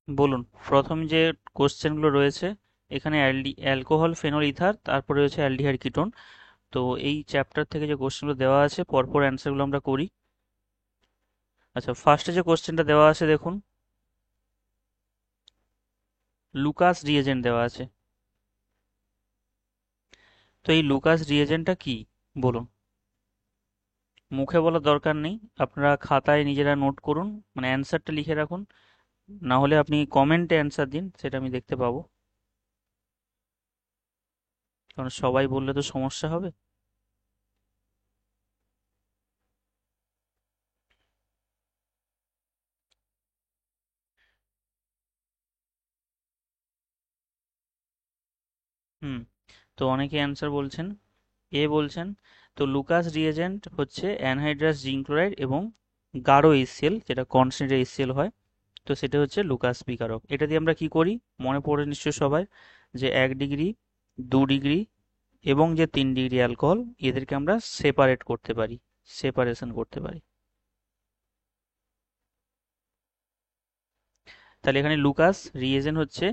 বলুন, প্রথম যে কোশ্চেনগুলো রয়েছে এখানে অ্যালকোহল, ফেনল, ইথার, তারপরে রয়েছে অ্যালডিহাইড কিটোন। তো এই চ্যাপ্টার থেকে যে কোশ্চেনগুলো দেওয়া আছে পরপর অ্যান্সারগুলো আমরা করি। আচ্ছা, ফার্স্টে যে কোশ্চেনটা দেওয়া আছে দেখুন, লুকাস রিএজেন্ট দেওয়া আছে। তো এই লুকাস রিএজেন্টটা কি বলুন? মুখে বলার দরকার নেই, আপনারা খাতায় নিজেরা নোট করুন, মানে অ্যান্সারটা লিখে রাখুন। না হলে আপনি কমেন্টে অ্যান্সার দিন, সেটা আমি দেখতে পাবো, কারণ সবাই বললে তো সমস্যা হবে। হুম, তো অনেকে অ্যান্সার বলছেন, এ বলছেন। তো লুকাস রিএজেন্ট হচ্ছে অ্যানহাইড্রাস জিঙ্ক ক্লোরাইড এবং গাঢ় এইচসিএল, যেটা কনসেন্ট্রেট এইচসিএল হয়। তো সেটা হচ্ছে লুকাস বিকারক। এটা দিয়ে আমরা কি করি, মনে পড়ে নিশ্চয় সবাই, যে 1 ডিগ্রি, 2 ডিগ্রি এবং যে 3 ডিগ্রি অ্যালকোহল, এদেরকে আমরা সেপারেট করতে পারি, সেপারেশন করতে পারি। তাহলে এখানে লুকাস রিএজেন্ট হচ্ছে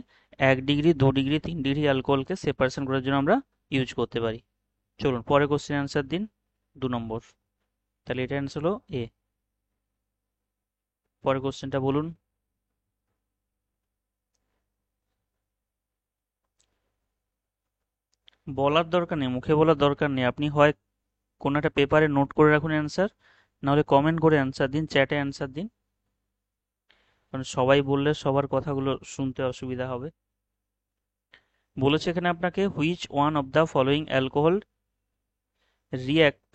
1 ডিগ্রি, 2 ডিগ্রি, 3 ডিগ্রি অ্যালকোহলকে সেপারেশন করার জন্য আমরা ইউজ করতে পারি। চলুন পরে কোশ্চেন অ্যান্সার দিন, 2 নম্বর। তাহলে এটা অ্যান্সার হলো এ। পরের কোশ্চেনটা বলুন। বলার দরকার নেই, মুখে বলার দরকার নেই, আপনি হয় কোনো একটা পেপারে নোট করে রাখুন অ্যান্সার, নাহলে কমেন্ট করে অ্যান্সার দিন, চ্যাটে অ্যান্সার দিন, কারণ সবাই বললে সবার কথাগুলো শুনতে অসুবিধা হবে। বলেছে এখানে আপনাকে, which one of the following alcohol react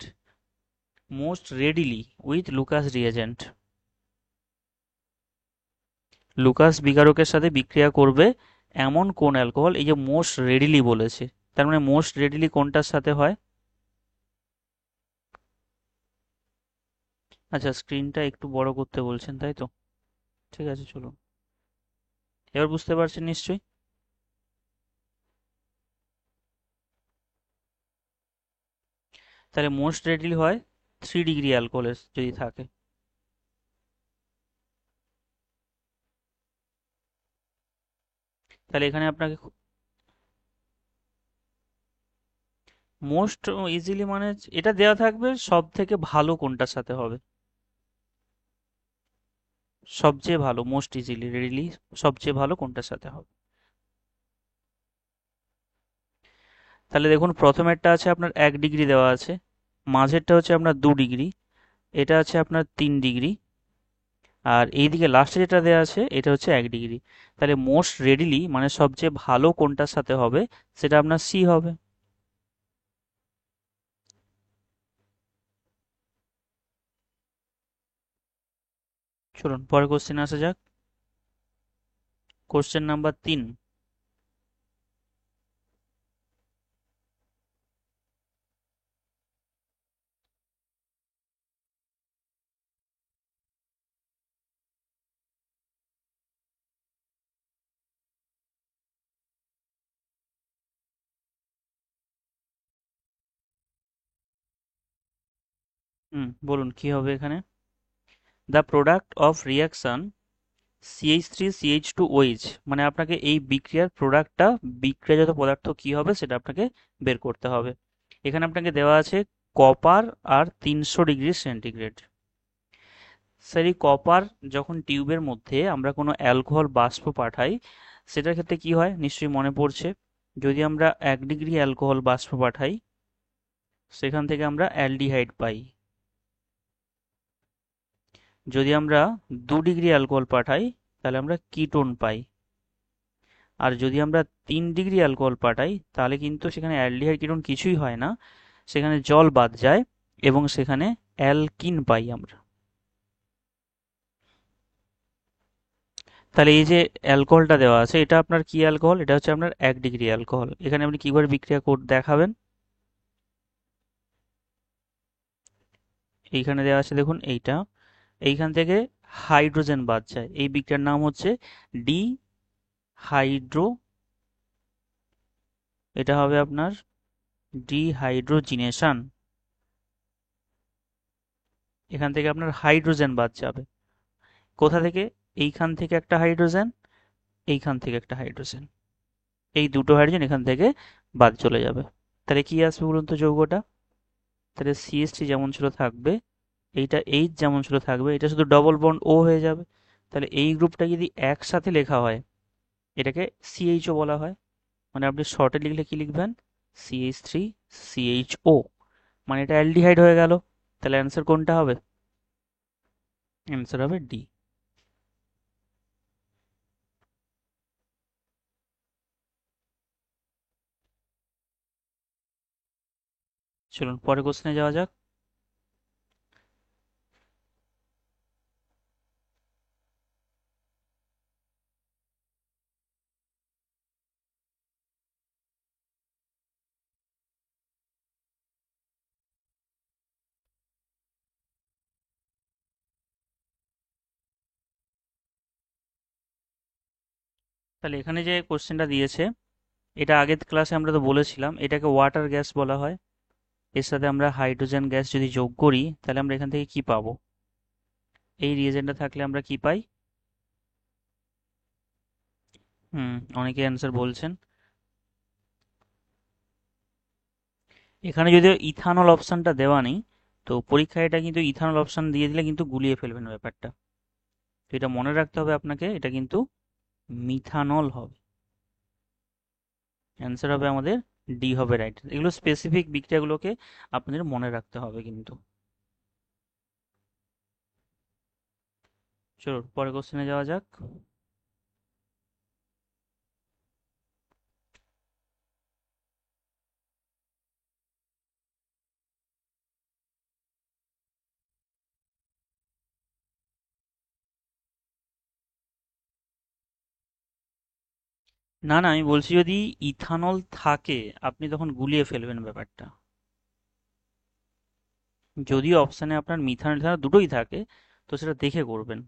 most readily with Lucas reagent. Lucas বিকারকের সাথে বিক্রিয়া করবে এমন কোন অ্যালকোহল, এই যে মোস্ট রেডিলি বলেছে, তার মানে মোস্ট রেডিলি কোনটার সাথে হয়? আচ্ছা, স্ক্রিনটা একটু বড় করতে বলছেন তাই তো? ঠিক আছে, চলুন। এবার বুঝতে পারছেন নিশ্চয়ই। তাহলে মোস্ট রেডিলি হয় 3 ডিগ্রি অ্যালকোহলের যদি থাকে। তাহলে এখানে আপনাকে মোস্ট ইজিলি মানে এটা দেওয়া থাকবে সব থেকে ভালো কোনটার সাথে হবে, সবচেয়ে ভালো, মোস্ট ইজিলি রেডিলি সবচেয়ে ভালো কোনটার সাথে হবে। তাহলে দেখুন, প্রথমেরটা আছে আপনার 1 ডিগ্রি দেওয়া আছে, মাঝেরটা হচ্ছে আপনার 2 ডিগ্রি, এটা আছে আপনার 3 ডিগ্রি, আর এইদিকে লাস্টে যেটা দেওয়া আছে এটা হচ্ছে 1 ডিগ্রি। তাহলে মোস্ট রেডিলি মানে সবচেয়ে ভালো কোনটার সাথে হবে, সেটা আপনার সি হবে। চলুন পরের কোশ্চেন আসা যাক। Question number 3। বলুন কি হবে এখানে। The product of reaction CH3CH2OH, মানে আপনাকে এই বিক্রিয়ার প্রোডাক্টটা, বিক্রিয়াজাত পদার্থ কি হবে সেটা আপনাকে বের করতে হবে। এখানে আপনাকে দেওয়া আছে কপার আর 300 ডিগ্রি সেন্টিগ্রেড। স্যার, এই কপার যখন টিউবের মধ্যে আমরা কোনো অ্যালকোহল বাষ্প পাঠাই, সেটার ক্ষেত্রে কি হয় নিশ্চয়ই মনে পড়ছে, যদি আমরা 1 ডিগ্রি অ্যালকোহল বাষ্প পাঠাই, সেখান থেকে আমরা অ্যালডিহাইড পাই। যদি আমরা 2 ডিগ্রি অ্যালকোহল পাঠাই, তাহলে আমরা কিটোন পাই। আর যদি আমরা 3 ডিগ্রি অ্যালকোহল পাঠাই, তাহলে কিন্তু সেখানে অ্যালডিহাইড কিটোন কিছুই হয় না, সেখানে জল বাদ যায় এবং সেখানে অ্যালকিন পাই আমরা। তাহলে এই যে অ্যালকোহলটা দেওয়া আছে, এটা আপনার কি অ্যালকোহল, এটা হচ্ছে আপনার 1 ডিগ্রি অ্যালকোহল। এখানে আপনি কি করে বিক্রিয়া দেখাবেন, এইখানে দেওয়া আছে দেখুন এইটা, এইখান থেকে হাইড্রোজেন বাদ যায়, এই বিক্রিয়ার নাম হচ্ছে ডি হাইড্রো, এটা হবে আপনার ডিহাইড্রোজিনেশন। এখান থেকে আপনার হাইড্রোজেন বাদ যাবে, কোথা থেকে? এইখান থেকে একটা হাইড্রোজেন, এইখান থেকে একটা হাইড্রোজেন, এই দুটো হাইড্রোজেন এখান থেকে বাদ চলে যাবে। তাহলে কি আসবে বলুন তো যৌগটা? তাহলে CH3 যেমন ছিল থাকবে, এইটা H যেমন ছিল থাকবে, এটা শুধু ডবল বন্ড O হয়ে যাবে। তাহলে এই গ্রুপটা যদি একসাথে লেখা হয় এটাকে CHO বলা হয়। মানে আপনি শর্টে লিখলে কি লিখবেন? CH3CHO, মানে এটা অ্যালডিহাইড হয়ে গেল। তাহলে অ্যান্সার কোনটা হবে? অ্যান্সার হবে ডি। চলুন পরের কোশ্চেনে যাওয়া যাক। তাহলে এখানে যে কোশ্চেনটা দিয়েছে, এটা আগের ক্লাসে আমরা তো বলেছিলাম এটাকে ওয়াটার গ্যাস বলা হয়। এর সাথে আমরা হাইড্রোজেন গ্যাস যদি যোগ করি তাহলে আমরা এখান থেকে কি পাবো? এই রিয়েজেন্টটা থাকলে আমরা কি পাই? অনেকে অ্যান্সার বলছেন। এখানে যদিও ইথানল অপশনটা দেওয়া নেই, তো পরীক্ষায় এটা কিন্তু ইথানল অপশন দিয়ে দিলে কিন্তু গুলিয়ে ফেলবেন ব্যাপারটা। তো এটা মনে রাখতে হবে আপনাকে, এটা কিন্তু মিথানল হবে। অ্যান্সার হবে আমাদের ডি হবে রাইট। এগুলো স্পেসিফিক বিক্রিয়াগুলোকে আপনাদের মনে রাখতে হবে কিন্তু। চলো পরের কোশ্চেনে যাওয়া যাক। না না, আমি বলছি যদি ইথানল থাকে আপনি তখন গুলিয়ে ফেলবেন ব্যাপারটা। যদিও অপশানে আপনার মিথানল ইথানল দুটোই থাকে, তো সেটা দেখে করবেন।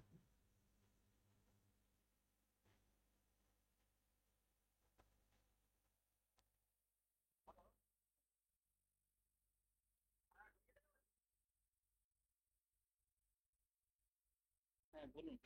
হ্যাঁ বলুন।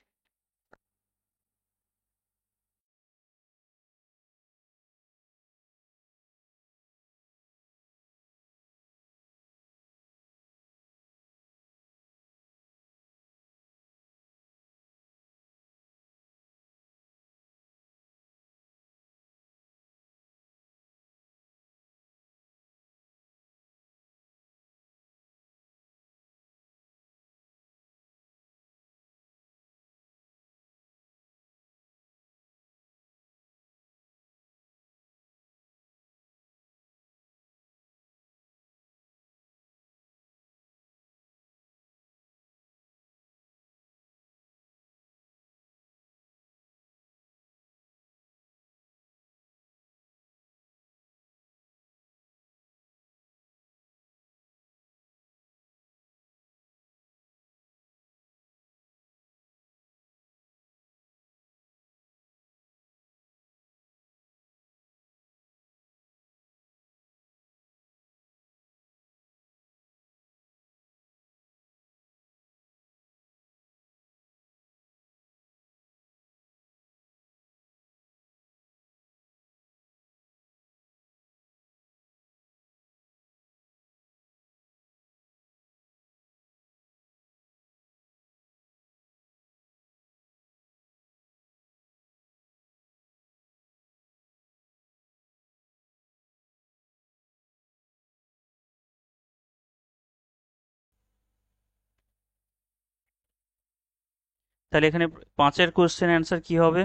তাহলে এখানে পাঁচের কোশ্চেন অ্যান্সার কি হবে?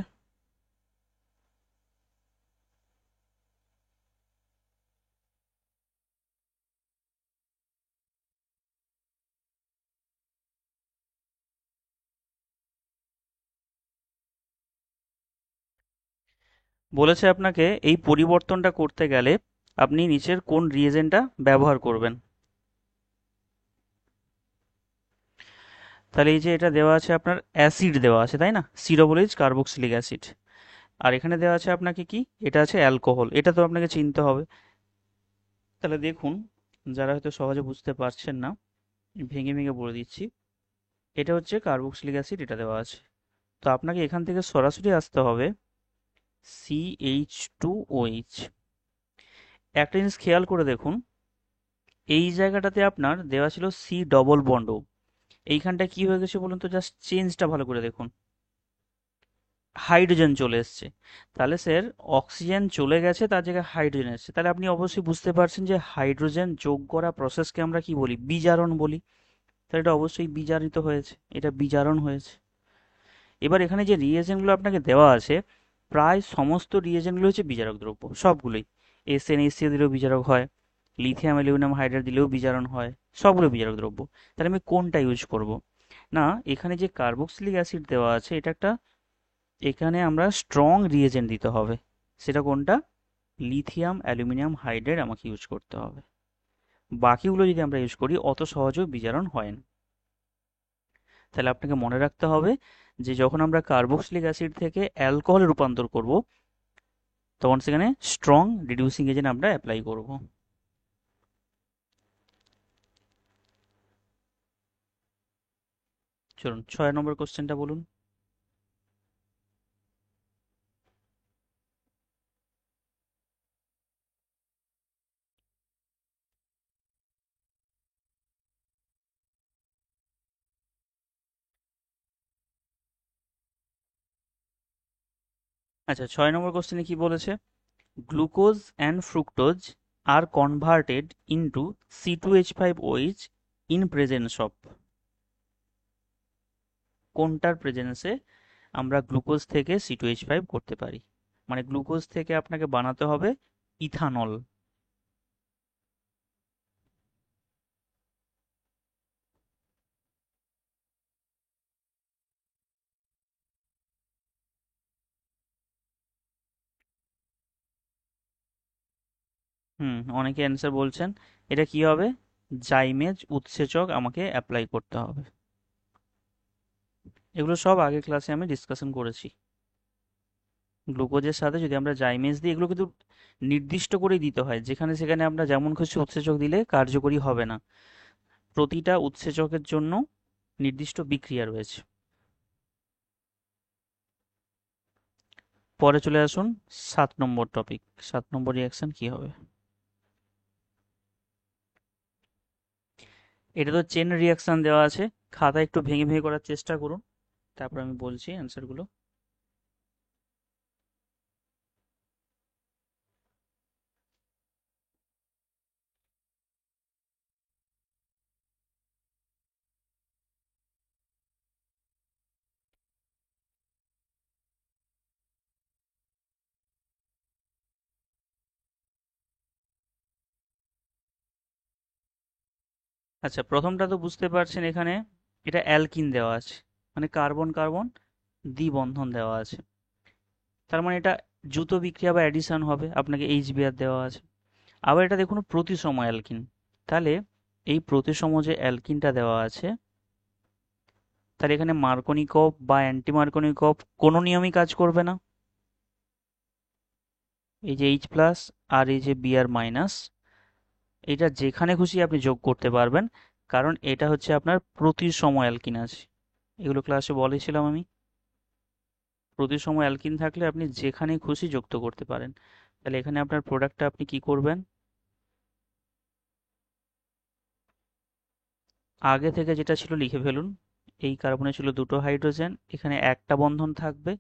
বলেছে আপনাকে এই পরিবর্তনটা করতে গেলে আপনি নিচের কোন রিয়েজেন্টটা ব্যবহার করবেন। তাহলে এই যে এটা দেওয়া আছে আপনার অ্যাসিড দেওয়া আছে তাই না, C+H কার্বক্সিলিক অ্যাসিড। আর এখানে দেওয়া আছে আপনাকে কি, এটা আছে অ্যালকোহল, এটা তো আপনাকে চিনতে হবে। তাহলে দেখুন, যারা হয়তো সহজে বুঝতে পারছেন না, ভেঙে ভেঙে বলে দিচ্ছি। এটা হচ্ছে কার্বক্সিলিক অ্যাসিড, এটা দেওয়া আছে। তো আপনাকে এখান থেকে সরাসরি আসতে হবে CH2OH। একটা জিনিস খেয়াল করে দেখুন, এই জায়গাটাতে আপনার দেওয়া ছিল সি ডবল বন্ড ও, এইখানটায় কি হয়ে গেছে বলুন তো, জাস্ট চেঞ্জটা ভালো করে দেখুন, হাইড্রোজেন চলে এসছে। তাহলে স্যার অক্সিজেন চলে গেছে, তার জায়গায় হাইড্রোজেন এসছে, তাহলে আপনি অবশ্যই বুঝতে পারছেন যে হাইড্রোজেন যোগ করা প্রসেসকে আমরা কি বলি, বিজারণ বলি। তাহলে এটা অবশ্যই বিজারিত হয়েছে, এটা বিজারণ হয়েছে। এবার এখানে যে রিয়েজেন্টগুলো আপনাকে দেওয়া আছে, প্রায় সমস্ত রিয়েজেন্টগুলো হচ্ছে বিজারক দ্রব্য, সবগুলোই। SnHCl দিলেও বিজারক হয়, লিথিয়াম অ্যালুমিনিয়াম হাইড্রাইড দিলেও বিজারণ হয়, সবগুলো বিজারক দ্রব্য। তাহলে আমি কোনটা ইউজ করব? না, এখানে যে কার্বক্সিলিক অ্যাসিড দেওয়া আছে, এটা একটা, এখানে আমরা স্ট্রং রিয়েজেন্ট দিতে হবে। সেটা কোনটা? লিথিয়াম অ্যালুমিনিয়াম হাইড্রাইড আমাকে ইউজ করতে হবে। বাকিগুলো যদি আমরা ইউজ করি অত সহজেও বিজারণ হয় না। তাহলে আপনাকে মনে রাখতে হবে যে যখন আমরা কার্বক্সিলিক অ্যাসিড থেকে অ্যালকোহলে রূপান্তর করব, তখন সেখানে স্ট্রং রিডিউসিং এজেন্ট আমরা অ্যাপ্লাই করব। চলুন 6 নম্বর কোশ্চেনটা বলুন। আচ্ছা, 6 নম্বর কোশ্চেনে কি বলেছে? Glucose and fructose are converted into C2H5OH in presence of, কোনটার প্রেজেন্সে আমরা গ্লুকোজ থেকে C2H5 করতে পারি? মানে গ্লুকোজ থেকে আপনাকে বানাতে হবে ইথানল। অনেকে অ্যান্সার বলছেন এটা কি হবে, জাইমেজ উৎসেচক আমাকে অ্যাপ্লাই করতে হবে। এগুলো সব আগের ক্লাসে আমি ডিসকাশন করেছি। গ্লুকোজের সাথে যদি আমরা জাইমেজ দিই, এগুলো কিন্তু নির্দিষ্ট করেই দিতে হয়, যেখানে সেখানে আমরা যেমন খুশি উৎসেচক দিলে কার্যকরী হবে না। প্রতিটা উৎসেচকের জন্য নির্দিষ্ট বিক্রিয়া রয়েছে। পরে চলে আসুন 7 নম্বর টপিক। 7 নম্বর রিয়াকশন কি হবে? এটা তো চেন রিয়াকশন দেওয়া আছে, খাতা একটু ভেঙে ভেঙে করার চেষ্টা করুন, তারপর আমি বলছি অ্যান্সারগুলো। আচ্ছা, প্রথমটা তো বুঝতে পারছেন, এখানে এটা অ্যালকিন দেওয়া আছে, মানে কার্বন কার্বন দ্বিবন্ধন দেওয়া আছে। তার মানে এটা দ্রুত বিক্রিয়া বা অ্যাডিশন হবে, আপনাকে HBr দেওয়া আছে। আবার এটা দেখুন প্রতিসম অ্যালকিন, তাহলে এই প্রতিসম যে অ্যালকিনটা দেওয়া আছে, তাহলে এখানে মার্কনিকভ বা অ্যান্টি মার্কনিকভ কোনো নিয়মই কাজ করবে না। এই যে H+ আর এই যে Br-, এটা যেখানে খুশি আপনি যোগ করতে পারবেন, কারণ এটা হচ্ছে আপনার প্রতিসম অ্যালকিন আছে। এগুলো ক্লাসে বলেছিলাম আমি, প্রতিসম অ্যালকিন থাকলে আপনি যেখানে খুশি যুক্ত করতে পারেন। তাহলে এখানে আপনার প্রোডাক্টটা আপনি কি করবেন, আগে থেকে যেটা ছিল লিখে ফেলুন। এই কার্বনে ছিল দুটো হাইড্রোজেন, এখানে একটা বন্ধন থাকবে,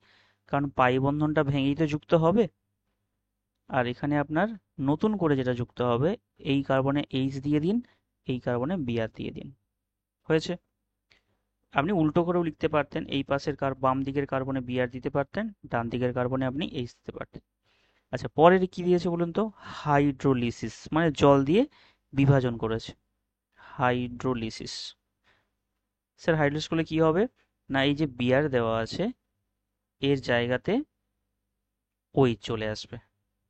কারণ পাই বন্ধনটা ভেঙেই তো যুক্ত হবে। আর এখানে আপনার নতুন করে যেটা যুক্ত হবে, এই কার্বনে H দিয়ে দিন, এই কার্বনে Br দিয়ে দিন, হয়েছে। আপনি উল্টো করেও লিখতে পারতেন, এই পাশের বাম দিকের কার্বনে Br দিতে পারতেন, ডান দিকের কার্বনে আপনি H দিতে পারতেন। আচ্ছা, পরের কি দিয়েছে বলুন তো? হাইড্রোলিসিস, মানে জল দিয়ে বিভাজন করেছে, হাইড্রোলিসিস। স্যার হাইড্রোলিসিস করলে কি হবে? না, এই যে Br দেওয়া আছে এর জায়গাতে ওই চলে আসবে।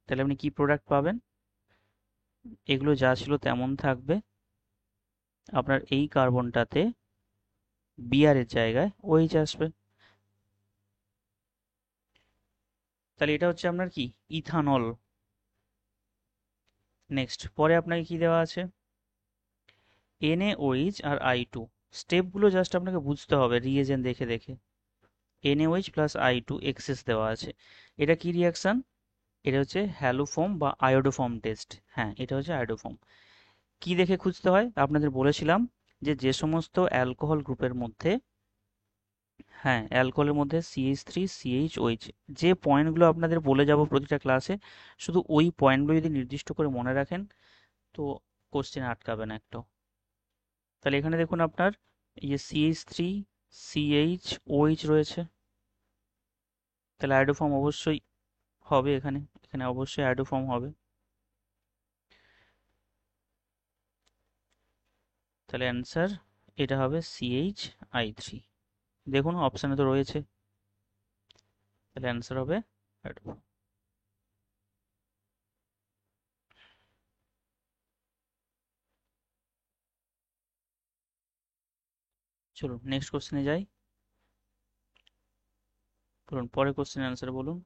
তাহলে আপনি কি প্রোডাক্ট পাবেন? এগুলো যা ছিল তেমন থাকবে, আপনার এই কার্বনটাতে Br এর জায়গায় OH আসবে। তাহলে এটা হচ্ছে আপনার কি, ইথানল। নেক্সট, পরে আপনাকে কি দেওয়া আছে? NaOH আর I2। স্টেপগুলো জাস্ট আপনাকে বুঝতে হবে রিয়েজেন্ট দেখে দেখে। NaOH প্লাস I2 এক্সেস দেওয়া আছে। এটা কি রিয়াকশন? এটা হচ্ছে হ্যালোফর্ম বা আয়োডোফর্ম টেস্ট। হ্যাঁ, এটা হচ্ছে আয়োডোফর্ম। কি দেখে খুঁজতে হয়? আপনাদের বলেছিলাম যে যে সমস্ত অ্যালকোহল গ্রুপের মধ্যে, হ্যাঁ, অ্যালকোহলের মধ্যে CH3 CHOH, যে পয়েন্টগুলো আপনাদের বলে যাব প্রতিটা ক্লাসে, শুধু ওই পয়েন্টগুলো যদি নির্দিষ্ট করে মনে রাখেন তো কোশ্চেন আটকাবে না একটাও। তাহলে এখানে দেখুন আপনার এই যে CH3 CHOH রয়েছে, তাহলে আয়োডোফর্ম অবশ্যই হবে এখানে, এখানে অবশ্যই আয়োডোফর্ম হবে। তাহলে অ্যান্সার এটা হবে CH3। দেখুন অপশানে তো রয়েছে, তাহলে অ্যান্সার হবে আয়োডোফর্ম। চলুন নেক্সট কোশ্চেনে যাই। বলুন পরের কোশ্চেনের অ্যান্সার বলুন।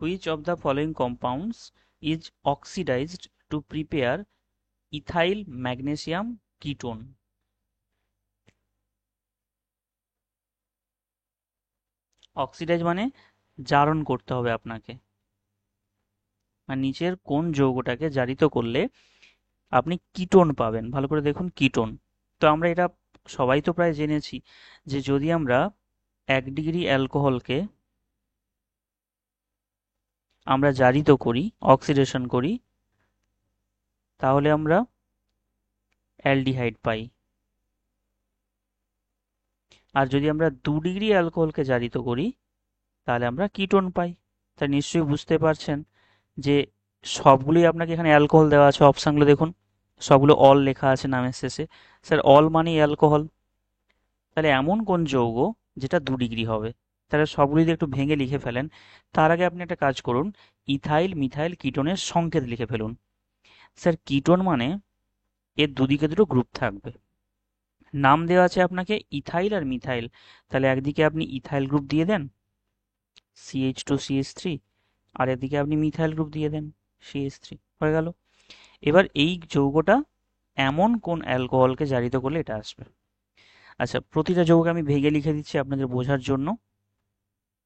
Which of the following compounds is oxidized to prepare ethyl magnesium ketone? Oxidise মানে জারণ করতে হবে আপনাকে, মানে নিচের কোন যৌগটাকে জারিত করলে আপনি কিটোন পাবেন। ভালো করে দেখুন, কিটোন। তো আমরা এটা সবাই তো প্রায় জেনেছি যে যদি আমরা 1 ডিগ্রি অ্যালকোহলকে আমরা জারিত করি, অক্সিডেশন করি, তাহলে আমরা অ্যালডিহাইড পাই। আর যদি আমরা 2 ডিগ্রি অ্যালকোহলকে জারিত করি তাহলে আমরা কিটোন পাই। তা নিশ্চয়ই বুঝতে পারছেন যে সবগুলোই আপনাকে এখানে অ্যালকোহল দেওয়া আছে, অপশানগুলো দেখুন সবগুলো অল লেখা আছে নামের শেষে। স্যার অল মানেই অ্যালকোহল, তাহলে এমন কোন যৌগ যেটা 2 ডিগ্রি হবে? তাহলে সবগুলো যদি একটু ভেঙে লিখে ফেলেন। তার আগে আপনি একটা কাজ করুন, ইথাইল মিথাইল কিটোনের সংকেত লিখে ফেলুন। স্যার কিটোন মানে এর দুদিকে দুটো গ্রুপ থাকবে, নাম দেওয়া আছে আপনাকে ইথাইল আর মিথাইল, তাহলে একদিকে আপনি ইথাইল গ্রুপ দিয়ে দেন CH2CH3, আর এদিকে আপনি মিথাইল গ্রুপ দিয়ে দেন CH3, হয়ে গেল। এবার এই যৌগটা এমন কোন অ্যালকোহলকে জারিত করলে এটা আসবে। আচ্ছা, প্রতিটা যৌগকে আমি ভেঙে লিখে দিচ্ছি আপনাদের বোঝার জন্য।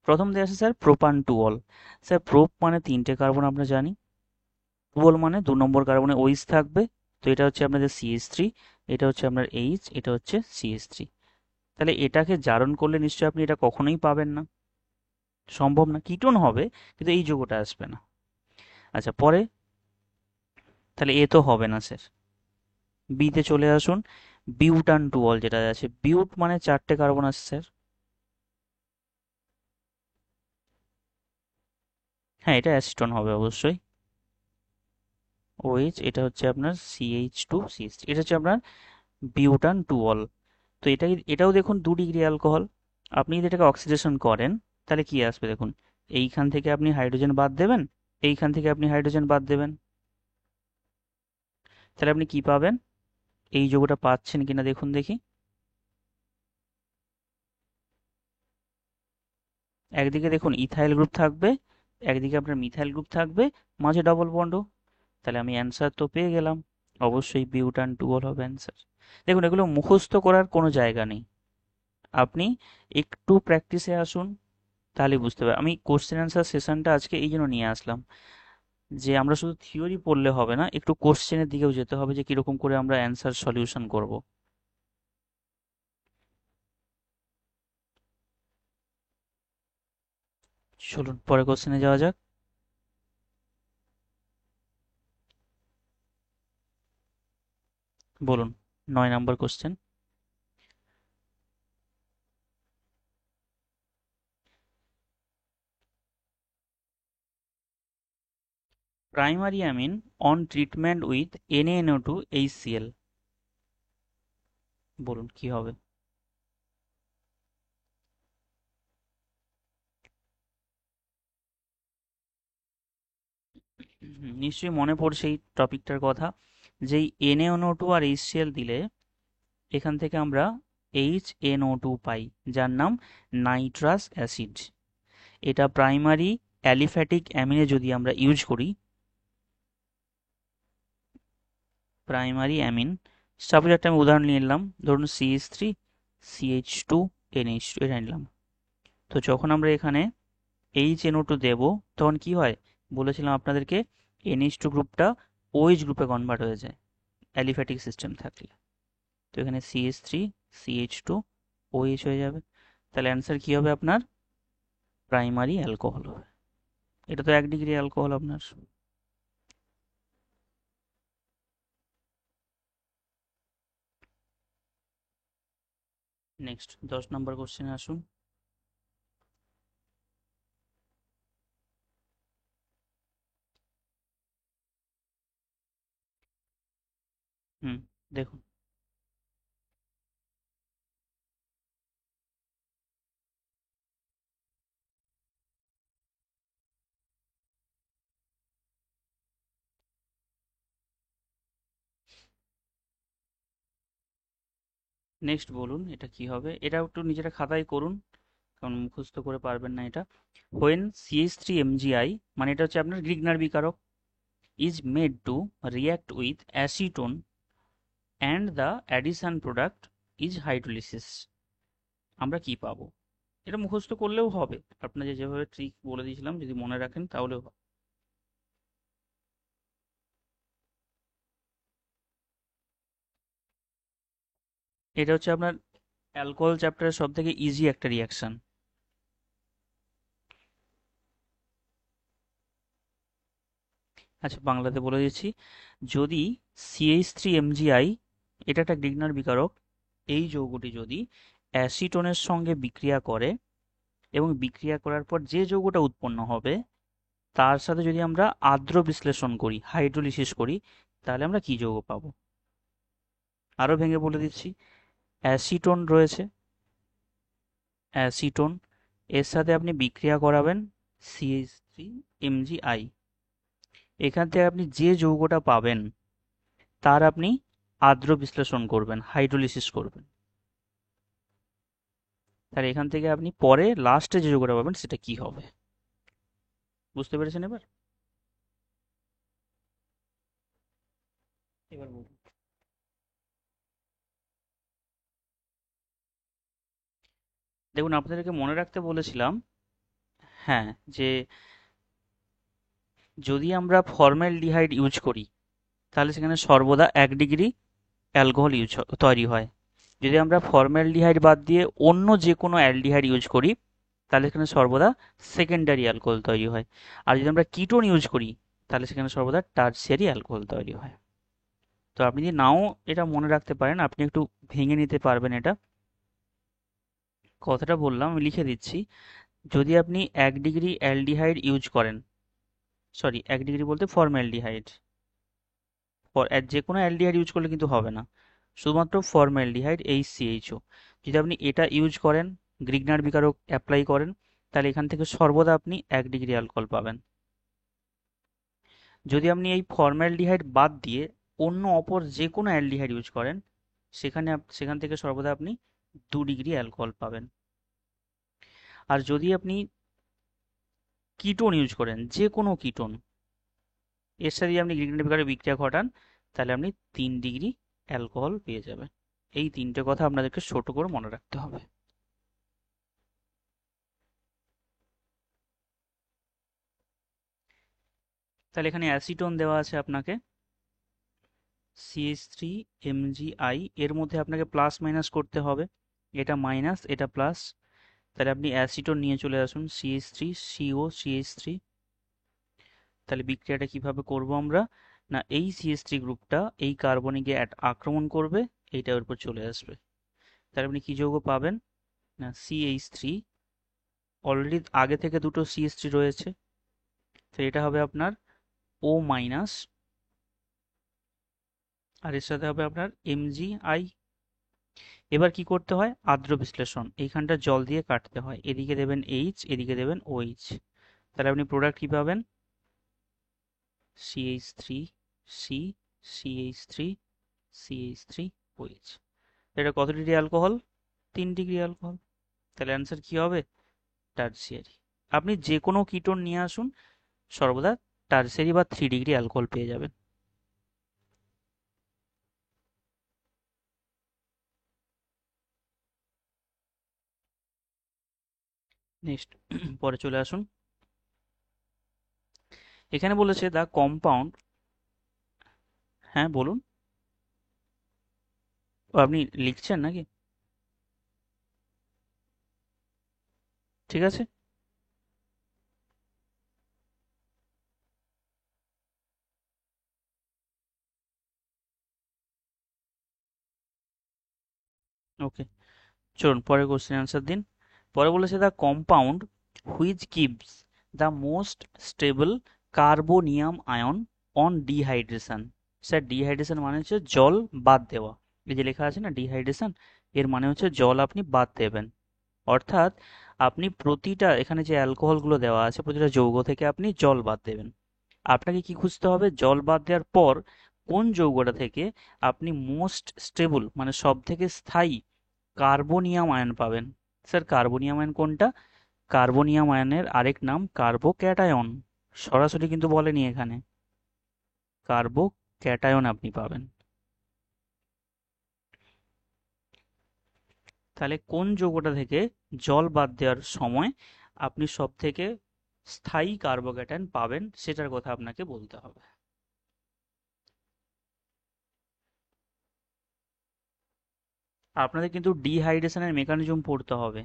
প্রথম দেওয়া আছে স্যার প্রোপান টুঅল। স্যার প্রোপ মানে 3টে কার্বন আমরা জানি, টুঅল মানে 2 নম্বর কার্বনে OH থাকবে, তো এটা হচ্ছে আপনাদের CH3, এটা হচ্ছে আপনার H, এটা হচ্ছে CH3। তাহলে এটাকে জারণ করলে নিশ্চয়ই আপনি এটা কখনোই পাবেন না, সম্ভব না, কিটোন হবে কিন্তু এই যৌগটা আসবে না। আচ্ছা পরে, তাহলে এ তো হবে না স্যার। বিতে চলে আসুন, বিউটান টুঅল যেটা আছে, বিউট মানে 4টে কার্বন আছে স্যার। হ্যাঁ, এটা অ্যাসিটন হবে অবশ্যই। OH, এটা হচ্ছে আপনার CH2CH3, এটা হচ্ছে আপনার বিউটান টুঅল। তো এটাও দেখুন 2 ডিগ্রি অ্যালকোহল। আপনি যদি এটাকে অক্সিডেশন করেন তাহলে কি আসবে দেখুন, এইখান থেকে আপনি হাইড্রোজেন বাদ দেবেন, এইখান থেকে আপনি হাইড্রোজেন বাদ দেবেন, তাহলে আপনি কি পাবেন? এই যৌগটা পাচ্ছেন কিনা দেখুন দেখি। একদিকে দেখুন ইথাইল গ্রুপ থাকবে, একদিকে আপনার মিথাইল গ্রুপ থাকবে, মাঝে ডবল বন্ড। তাহলে আমি অ্যান্সার তো পেয়ে গেলাম, অবশ্যই বিউটান টুঅল হবে অ্যান্সার। দেখুন এগুলো মুখস্থ করার কোনো জায়গা নেই, আপনি একটু প্র্যাকটিসে আসুন তাহলে বুঝতে পারবেন। আমি কোশ্চেন অ্যান্সার সেশনটা আজকে এই জন্য নিয়ে আসলাম যে আমরা শুধু থিওরি পড়লে হবে না, একটু কোশ্চেনের দিকেও যেতে হবে যে কিরকম করে আমরা অ্যান্সার সলিউশন করব। চলুন পরে কোশ্চেনে যাওয়া যাক। বলুন 9 number question. Primary amine on treatment with NaNO2 HCl, বলুন কি হবে? নিশ্চয়ই মনে পড়ছে এই টপিকটার কথা, যে এই NaNO2 আর HCl দিলে এখান থেকে আমরা HNO2 পাই, যার নাম নাইট্রাস অ্যাসিড। এটা প্রাইমারি অ্যালিফ্যাটিক অ্যামিনে যদি আমরা ইউজ করি প্রাইমারি অ্যামিন। সাপোজ একটা আমি উদাহরণ নিয়ে নিলাম, ধরুন CH3 CH2 NH2 এটা নিলাম। তো যখন আমরা এখানে HNO2 দেব তখন কি হয়, বলেছিলাম আপনাদেরকে NH2 গ্রুপটা OH গ্রুপে কনভার্ট হয়ে যায় অ্যালিফ্যাটিক সিস্টেম থাকলে। তো এখানে CH3 CH2 OH হয়ে যাবে। তাহলে অ্যান্সার কি হবে আপনার? প্রাইমারি অ্যালকোহল হবে। এটা তো 1 ডিগ্রি অ্যালকোহল আপনার। নেক্সট 10 নম্বর কোশ্চেনে আসুন। হুম, দেখুন। নেক্সট বলুন এটা কি হবে, এটা একটু নিজেরা খাতায় করুন, কারণ মুখস্থ করে পারবেন না এটা। হোয়েন CH3MgI, মানে এটা হচ্ছে আপনার গ্রিগনার বিকারক, is made to react with acetone and the addition product is hydrolysis, আমরা কি পাবো? এটা মুখস্থ করলেও হবে, আপনাদের যেভাবে ট্রিক বলে দিয়েছিলাম যদি মনে রাখেন তাহলেও হবে। এটা হচ্ছে আপনার অ্যালকোহল চ্যাপ্টারের সব থেকে ইজি একটা রিয়াকশন। আচ্ছা বাংলাতে বলে দিচ্ছি, যদি CH3MgI, এটা একটা গ্রিগনার বিকারক, এই যৌগটি যদি অ্যাসিটোনের সঙ্গে বিক্রিয়া করে এবং বিক্রিয়া করার পর যে যৌগটা উৎপন্ন হবে তার সাথে যদি আমরা আর্দ্র বিশ্লেষণ করি, হাইড্রোলিসিস করি, তাহলে আমরা কি যৌগ পাবো? আরো ভেঙে বলে দিচ্ছি, অ্যাসিটোন রয়েছে, অ্যাসিটোন, এর সাথে আপনি বিক্রিয়া করাবেন CH3MgI, এখান থেকে আপনি যে যৌগটা পাবেন তার আপনি আর্দ্র বিশ্লেষণ করবেন, হাইড্রোলিসিস করবেন। তাহলে এখান থেকে আপনি পরে লাস্টে যে যৌগটা পাবেন সেটা কি হবে? বুঝতে পেরেছেন এবার? এবার বলুন। দেখুন আপনাদেরকে মনে রাখতে বলেছিলাম, হ্যাঁ, যে যদি আমরা ফর্মালডিহাইড ইউজ করি তাহলে সেখানে সর্বদা 1 ডিগ্রি অ্যালকোহল তৈরি হয়। যদি আমরা ফর্মালডিহাইড বাদ দিয়ে অন্য যে কোনো অ্যালডিহাইড ইউজ করি তাহলে সেখানে সর্বদা সেকেন্ডারি অ্যালকোহল তৈরি হয়। আর যদি আমরা কিটোন ইউজ করি তাহলে সেখানে সর্বদা টার্সিয়ারি অ্যালকোহল তৈরি হয়। তো আপনি যদি নাও এটা মনে রাখতে পারেন, আপনি একটু ভেঙে নিতে পারবেন এটা। কথাটা বললাম আমি লিখে দিচ্ছি, যদি আপনি 1 ডিগ্রি অ্যালডিহাইড ইউজ করেন, সরি 1 ডিগ্রি বলতে ফর্মালডিহাইড, যে কোনো অ্যালডিহাইড ইউজ করলে কিন্তু হবে না, শুধুমাত্র ফর্মালডিহাইড HCHO, যদি আপনি এটা ইউজ করেন, গ্রিগনার বিকারক অ্যাপ্লাই করেন, তাহলে এখান থেকে সর্বদা আপনি 1 ডিগ্রি অ্যালকোহল পাবেন। যদি আপনি এই ফর্মালডিহাইড বাদ দিয়ে অন্য অপর যে কোনো অ্যালডিহাইড ইউজ করেন, সেখান থেকে সর্বদা আপনি 2 ডিগ্রি অ্যালকোহল পাবেন। আর যদি আপনি কিটোন ইউজ করেন, যে কোনো কিটোন, এর সাথে যদি আপনি গ্রিগনার বিকারে বিক্রিয়া ঘটান তাহলে আপনি 3 ডিগ্রি অ্যালকোহল পেয়ে যাবেন। এই তিনটে কথা আপনাদেরকে ছোট করে মনে রাখতে হবে। তাহলে এখানে অ্যাসিটোন দেওয়া আছে আপনাকে CH3MgI, এর মধ্যে আপনাকে প্লাস মাইনাস করতে হবে, এটা মাইনাস এটা প্লাস। তাহলে আপনি অ্যাসিটোন নিয়ে চলে আসুন, CH3COCH3। তাহলে বিক্রিয়াটা কিভাবে করব আমরা, না এই CH3 গ্রুপটা এই কার্বনিকে আক্রমণ করবে, এইটার উপর চলে আসবে। তাহলে আপনি কি যৌগ পাবেন, না CH3, অলরেডি আগে থেকে দুটো CH3 রয়েছে, তো এটা হবে আপনার O মাইনাস, আর এর সাথে হবে আপনার MgI। এবার কি করতে হয়, আর্দ্র বিশ্লেষণ, এইখানটা জল দিয়ে কাটতে হয়, এদিকে দেবেন H, এদিকে দেবেন OH। তাহলে আপনি প্রোডাক্ট কি পাবেন, CH3C, CH3, CH3OH। এটা কত ডিগ্রি অ্যালকোহল, 3 ডিগ্রি অ্যালকোহল। তাহলে অ্যান্সার কি হবে, টার্সিয়ারি। আপনি যে কোনো কিটোন নিয়ে আসুন, সর্বদা টার্সিয়ারি বা 3 ডিগ্রি অ্যালকোহল পেয়ে যাবেন। নেক্সট পরে চলে আসুন। এখানে বলেছে দ্য কম্পাউন্ড। হ্যাঁ বলুন। ও, আপনি লিখছেন নাকি? ঠিক আছে। ওকে, চলুন পরে কোশ্চেন অ্যান্সার দিন। পরে বলেছে the compound which gives the most stable carbonium ion on dehydration. Sir dehydration মানে হচ্ছে জল বাদ দেওয়া। এই যে লেখা আছে না ডিহাইড্রেশন, এর মানে হচ্ছে জল আপনি বাদ দেবেন। অর্থাৎ আপনি প্রতিটা এখানে যে অ্যালকোহলগুলো দেওয়া আছে প্রতিটা যৌগ থেকে আপনি জল বাদ দেবেন। আপনাকে কি খুঁজতে হবে, জল বাদ দেওয়ার পর কোন যৌগটা থেকে আপনি মোস্ট স্টেবল মানে সব থেকে স্থায়ী কার্বোনিয়াম আয়ন পাবেন। স্যার কার্বোনিয়াম আয়ন কোনটা? কার্বোনিয়াম আয়নের আরেক নাম কার্বোক্যাটায়ন। সরাসরি কিন্তু বলেনি এখানে, কার্বোক্যাটায়ন আপনি পাবেন। তাহলে কোন যৌগটা থেকে জল বাদ দেওয়ার সময় আপনি সব থেকে স্থায়ী কার্বোক্যাটায়ন পাবেন সেটার কথা আপনাকে বলতে হবে। আপনাদের কিন্তু ডিহাইড্রেশনের মেকানিজম পড়তে হবে।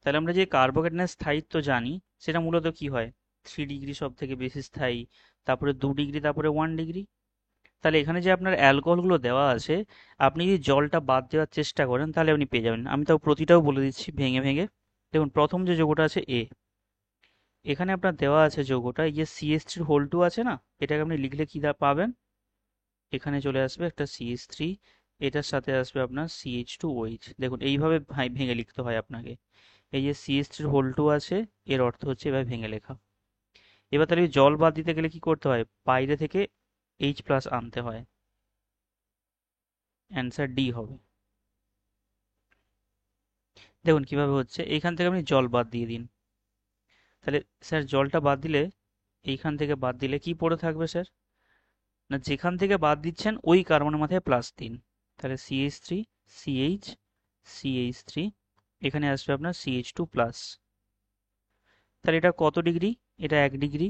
তাহলে আমরা যে কার্বোক্যাটায়নের স্থায়িত্ব জানি সেটা মূলত কি হয়, 3 ডিগ্রি সব থেকে বেশি স্থায়ী, তারপরে 2 ডিগ্রি, তারপরে 1 ডিগ্রি। তাহলে এখানে যে আপনার অ্যালকোহলগুলো দেওয়া আছে, আপনি যদি জলটা বাদ দেওয়ার চেষ্টা করেন তাহলে আপনি পেয়ে যাবেন। আমি তাও প্রতিটাও বলে দিচ্ছি ভেঙে ভেঙে। দেখুন প্রথম যে যৌগটা আছে এ, এখানে আপনার দেওয়া আছে যৌগটা এই যে CH3 আছে না, এটাকে আপনি লিখলে কি পাবেন, এখানে চলে আসবে একটা CH3, এটার সাথে আসবে আপনার CH2OH। দেখুন এইভাবে ভেঙে লিখতে হয় আপনাকে। এই যে CH3 আছে, এর অর্থ হচ্ছে এভাবে ভেঙে লেখা। এবার তাহলে জল বাদ দিতে গেলে কি করতে হয়, বাইরে থেকে H+ আনতে হয়। অ্যান্সার ডি হবে। দেখুন কিভাবে হচ্ছে, এইখান থেকে আপনি জল বাদ দিয়ে দিন। তাহলে স্যার জলটা বাদ দিলে, এইখান থেকে বাদ দিলে কি পড়ে থাকবে স্যার, না যেখান থেকে বাদ দিচ্ছেন ওই কার্বনের মাথায় প্লাস দিন। তাহলে CH3, CH, CH3, এখানে আসবে আপনার CH2+। তাহলে এটা কত ডিগ্রি, এটা 1 ডিগ্রি।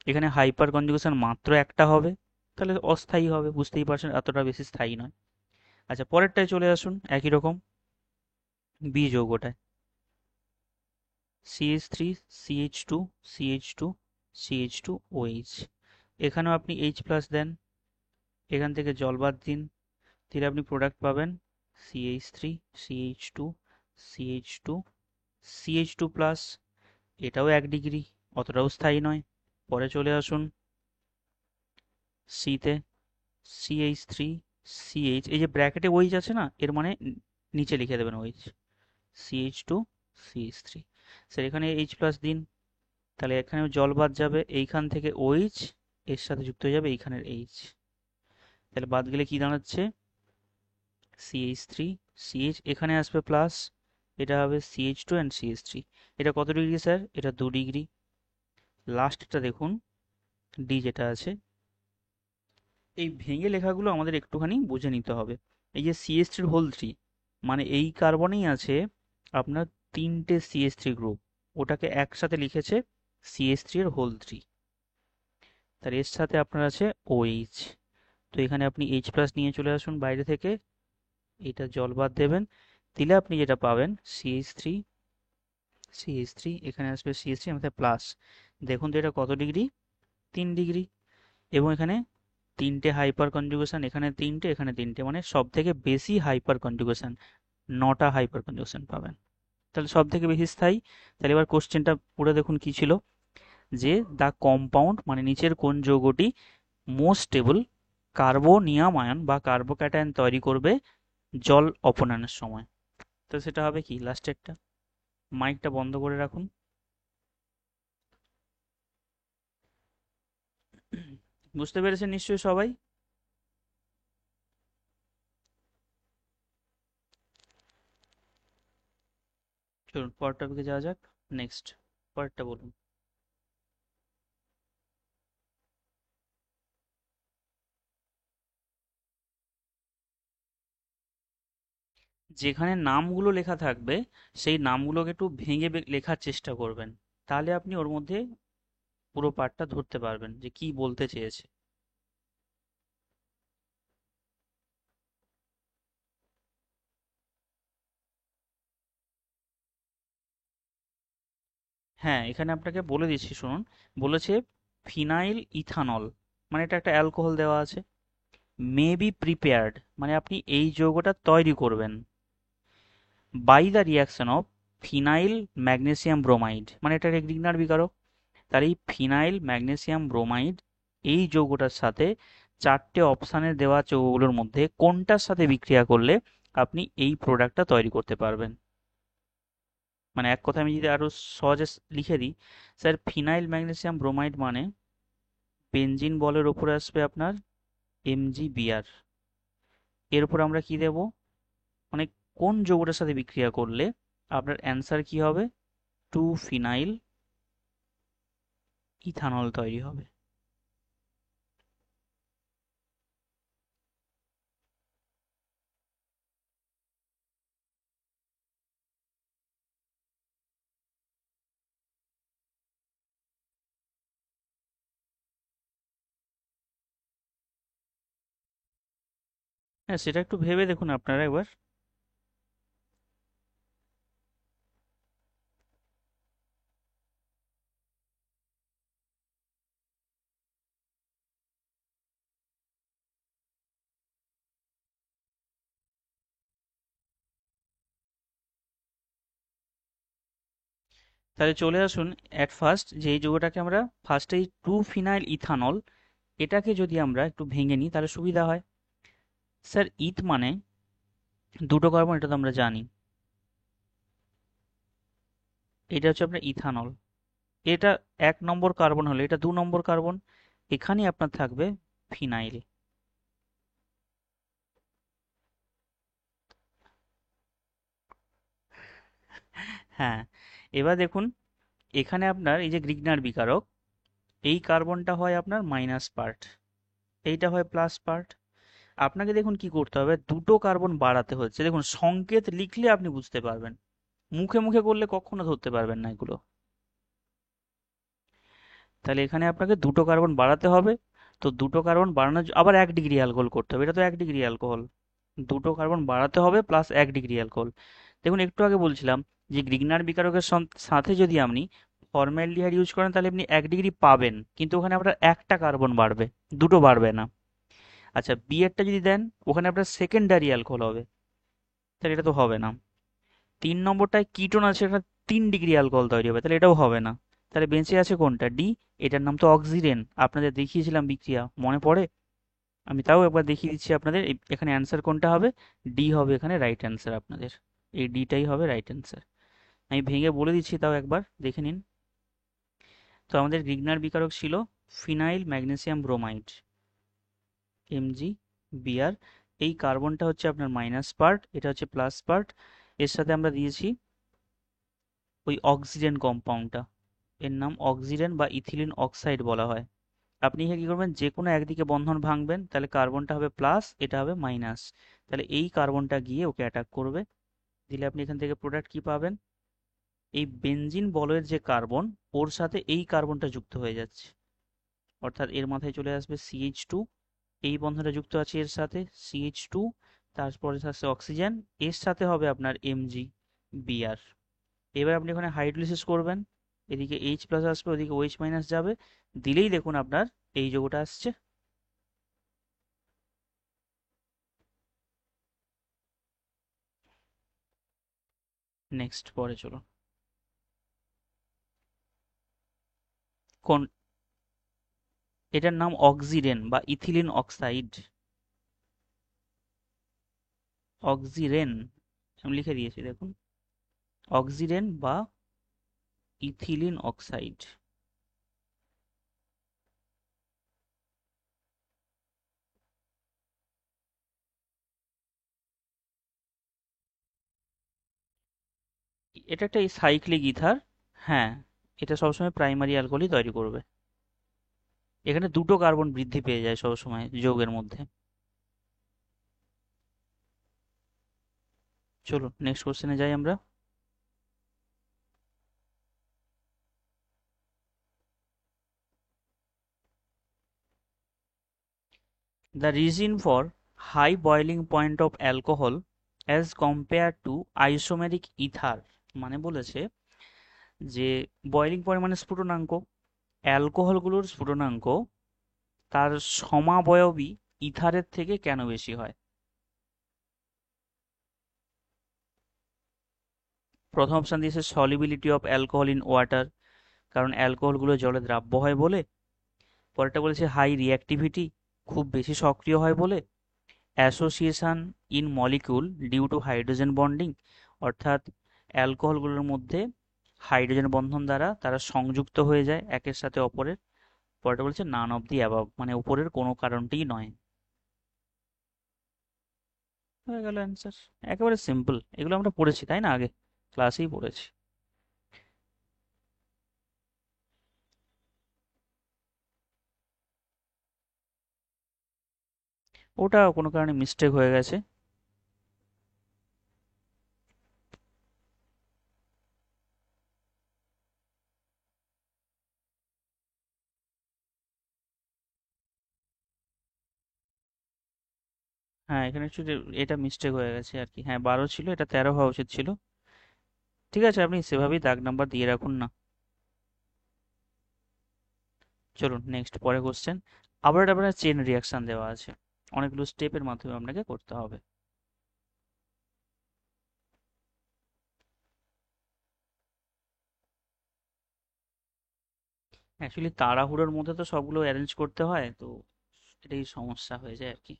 এখানে হাইপার কনজুগেশন মাত্র একটা হবে, তাহলে অস্থায়ী হবে, বুঝতেই পারছেন এতটা বেশি স্থায়ী নয়। আচ্ছা পরেরটায় চলে আসুন, একই রকম B যৌগটায় CH3, CH2, CH2, CH2OH। এখানেও আপনি H+ দেন, এখান থেকে জল বাদ দিন, দিলে আপনি প্রোডাক্ট পাবেন CH3, CH2, CH2, CH2+। এটাও 1 ডিগ্রি, অতটাও স্থায়ী নয়। পরে চলে আসুন সিতে, CH3, CH, এই যে ব্র্যাকেটে OH আছে না, এর মানে নিচে লিখে দেবেন OH, CH2, CH3। স্যার এখানে H+ দিন, তাহলে এখানেও জল বাদ যাবে, এইখান থেকে OH, এর সাথে যুক্ত হয়ে যাবে এইখানের H। তাহলে বাদ গেলে কি দাঁড়াচ্ছে, CH3, CH, এখানে আসবে প্লাস, এটা হবে CH2 অ্যান্ড CH3। এটা কত ডিগ্রি স্যার, এটা 2 ডিগ্রি। লাস্টটা দেখুন ডি যেটা আছে, এই ভেঙে লেখাগুলো আমাদের একটুখানি বুঝে নিতে হবে। এই যে CH3 মানে এই কার্বনেই আছে আপনার তিনটে CH3 গ্রুপ, ওটাকে একসাথে লিখেছে CH3 তার এর সাথে আপনার আছে OH। তো এখানে আপনি H+ নিয়ে চলে আসুন বাইরে থেকে, এটা জল বাদ দেবেন, দিলে আপনি যেটা পাবেন CH3, CH3, এখানে আসবে CH3 আমাদের প্লাস। দেখুন তো এটা কত ডিগ্রি, 3 ডিগ্রি। এবং এখানে তিনটে হাইপার কনজুগেশন, এখানে তিনটে, এখানে তিনটে, মানে সব থেকে বেশি হাইপার কনজুগেশন, 9টা হাইপার কনজুগেশন পাবেন। তাহলে সব থেকে বেশি স্থায়ী। তাহলে এবার কোশ্চেনটা পড়ে দেখুন কি ছিল, যে দ্য কম্পাউন্ড মানে নিচের কোন যৌগটি মোস্ট স্টেবল কার্বোনিয়াম আয়ন বা কার্বোক্যাটায়ন তৈরি করবে জল অপনয়নের সময়। তো সেটা হবে কি, লাস্টেরটা। মাইকটা বন্ধ করে রাখুন। বুঝতে পেরেছেন নিশ্চয়ই সবাই? চলুন পরের টপিকে যাওয়া যাক। নেক্সট, পরেরটা বলুন। যেখানে নামগুলো লেখা থাকবে সেই নামগুলোকে একটু ভেঙে লেখার চেষ্টা করবেন, তাহলে আপনি ওর মধ্যে পুরো পার্টটা ধরতে পারবেন যে কি বলতে চেয়েছে। হ্যাঁ, এখানে আপনাকে বলে দিচ্ছি শুনুন। বলেছে ফিনাইল ইথানল, মানে এটা একটা অ্যালকোহল দেওয়া আছে। মে বি প্রিপেয়ার্ড, মানে আপনি এই যৌগটা তৈরি করবেন by the reaction of phenyl magnesium bromide, মানে এটা একটা গ্রিগনার বিকারক। তার এই ফিনাইল ম্যাগনেসিয়াম ব্রোমাইড এই যৌগটার সাথে চারটে অপশানে দেওয়া যৌগগুলোর মধ্যে কোনটার সাথে বিক্রিয়া করলে আপনি এই প্রোডাক্টটা তৈরি করতে পারবেন। মানে এক কথা আমি যদি আরো সহজে লিখে দিই, স্যার ফিনাইল ম্যাগনেসিয়াম ব্রোমাইড মানে বেনজিন বলের ওপরে আসবে আপনার MgBr, এর উপর আমরা কি দেব, মানে কোন যৌগটার সাথে বিক্রিয়া করলে আপনার অ্যান্সার কি হবে, 2 ফিনাইল ইথানল তৈরি হবে। হ্যাঁ, সেটা একটু ভেবে দেখুন আপনারা একবার। তাহলে চলে আসুন অ্যাট ফার্স্ট, যে এই যৌগটাকে আমরা ফার্স্টে 2 ফিনাইল ইথানল, এটাকে যদি আমরা একটু ভেঙে নিই তাহলে সুবিধা হয়। স্যার ইথ মানে দুটো কার্বন, এটা তো আমরা জানি। এটা হচ্ছে আপনার ইথানল, এটা 1 নম্বর কার্বন হলে এটা 2 নম্বর কার্বন, এখানে আপনার থাকবে ফিনাইল। হ্যাঁ, এবার দেখুন এখানে আপনার এই যে গ্রিগনার বিকারক, এই কার্বনটা হয় আপনার মাইনাস পার্ট, এইটা হয় প্লাস পার্ট। আপনাকে দেখুন কি করতে হবে, দুটো কার্বন বাড়াতে হচ্ছে। দেখুন সংকেত লিখলে আপনি বুঝতে পারবেন, মুখে মুখে করলে কখনো ধরতে পারবেন না এগুলো। তাহলে এখানে আপনাকে দুটো কার্বন বাড়াতে হবে। তো দুটো কার্বন বাড়ানোর আবার 1 ডিগ্রি অ্যালকোহল করতে হবে, এটা তো 1 ডিগ্রি অ্যালকোহল। দুটো কার্বন বাড়াতে হবে প্লাস 1 ডিগ্রি অ্যালকোহল। দেখুন একটু আগে বলছিলাম যে গ্রিগনার বিকারকের সাথে যদি আপনি ফর্মালডিহাইড ইউজ করেন তাহলে আপনি 1 ডিগ্রি পাবেন, কিন্তু ওখানে আপনার একটা কার্বন বাড়বে, দুটো বাড়বে না। আচ্ছা, বি এরটা যদি দেন ওখানে আপনার সেকেন্ডারি অ্যালকোহল হবে, তাহলে এটা তো হবে না। 3 নম্বরটায় কিটোন আছে, এটা 3 ডিগ্রি অ্যালকোহল তৈরি হবে, তাহলে এটাও হবে না। তাহলে বেঁচে আছে কোনটা, ডি। এটার নাম তো অক্সিজেন, আপনাদের দেখিয়েছিলাম বিক্রিয়া, মনে পড়ে? আমি তাও একবার দেখিয়ে দিচ্ছি আপনাদের। এখানে অ্যান্সার কোনটা হবে, ডি হবে এখানে রাইট অ্যান্সার আপনাদের। এই ডিটাই হবে রাইট অ্যান্সার। আমি ভেঙে বলে দিচ্ছি, তাও একবার দেখে নিন। তো আমাদের গ্রিগনার বিকারক ছিল ফিনাইল ম্যাগনেসিয়াম ব্রোমাইড, MgBr। এই কার্বনটা হচ্ছে আপনার মাইনাস পার্ট, এটা হচ্ছে প্লাস পার্ট। এর সাথে আমরা দিয়েছি ওই অক্সিজেন কম্পাউন্ডটা, এর নাম অক্সিজেন বা ইথিলিন অক্সাইড বলা হয়। আপনি এখানে কি করবেন, যে কোনো একদিকে বন্ধন ভাঙবেন, তাহলে কার্বনটা হবে প্লাস, এটা হবে মাইনাস। তাহলে এই কার্বনটা গিয়ে ওকে অ্যাটাক করবে, দিলে আপনি এখান থেকে প্রোডাক্ট কি পাবেন, এই বেনজিন বলয়ের যে কার্বন, ওর সাথে এই কার্বনটা যুক্ত হয়ে যাচ্ছে, অর্থাৎ এর মাথায় চলে আসবে CH2। এই বন্ধনটা যুক্ত আছে এর সাথে CH2, তারপরে আসছে অক্সিজেন, এর সাথে হবে আপনার MgBr। এবার আপনি ওখানে হাইড্রোলিসিস করবেন, এদিকে H প্লাস আসবে, ওদিকে OH মাইনাস যাবে, দিলেই দেখুন আপনার এই যৌগটা আসছে। নেক্সট পরে চলো। কোন, এটার নাম অক্সিরেন বা ইথিলিন অক্সাইড। অক্সিরেন আমি লিখে দিয়েছি দেখুন, অক্সিরেন বা ইথিলিন অক্সাইড। এটা একটা সাইক্লিক ইথার। হ্যাঁ, এটা সবসময় প্রাইমারি অ্যালকোহলই তৈরি করবে। এখানে দুটো কার্বন বৃদ্ধি পেয়ে যায় সবসময় যৌগের মধ্যে। চলুন নেক্সট কোশ্চেনে যাই আমরা। The reason for high boiling point of alcohol as compared to isomeric ether মানে বলেছে যে বয়লিং পয়েন্ট মানে স্ফুটনাঙ্ক, অ্যালকোহলগুলোর স্ফুটনাঙ্ক তার সমাবয়বী ইথারের থেকে কেন বেশি হয়। প্রথম অপশন দিয়েছে solubility of alcohol in water, কারণ অ্যালকোহলগুলো জলে দ্রাব্য হয় বলে। পরেরটা বলেছে হাই রিঅ্যাক্টিভিটি, খুব বেশি সক্রিয় হয় বলে। Association in molecule due to hydrogen bonding, অর্থাৎ অ্যালকোহলগুলোর মধ্যে হাইড্রোজেন বন্ধন দ্বারা তারা সংযুক্ত হয়ে যায় একের সাথে অপরের। পরেরটা বলছে নান অফ দি অ্যাবাভ, মানে উপরের কোনো কারণটিই নয়। হয়ে গেল অ্যান্সার, একেবারে সিম্পল, এগুলো আমরা পড়েছি তাই না, আগে ক্লাসেই পড়েছি। ওটা কোনো কারণে মিস্টেক হয়ে গেছে। হ্যাঁ এখানে একটু এটা মিস্টেক হয়ে গেছে আর কি, হ্যাঁ 12 ছিল, এটা 13 হওয়া উচিত ছিল। ঠিক আছে, আপনি সেভাবেই দাগ নাম্বার দিয়ে রাখুন না। চলুন নেক্সট পরে কোশ্চেন। আবার আপনার চেন রিয়াকশন দেওয়া আছে, অনেকগুলো স্টেপের মাধ্যমে আপনাকে করতে হবে। অ্যাকচুয়ালি তাড়াহুড়োর মধ্যে তো সবগুলো অ্যারেঞ্জ করতে হয়, তো এটাই সমস্যা হয়ে যায় আর কি।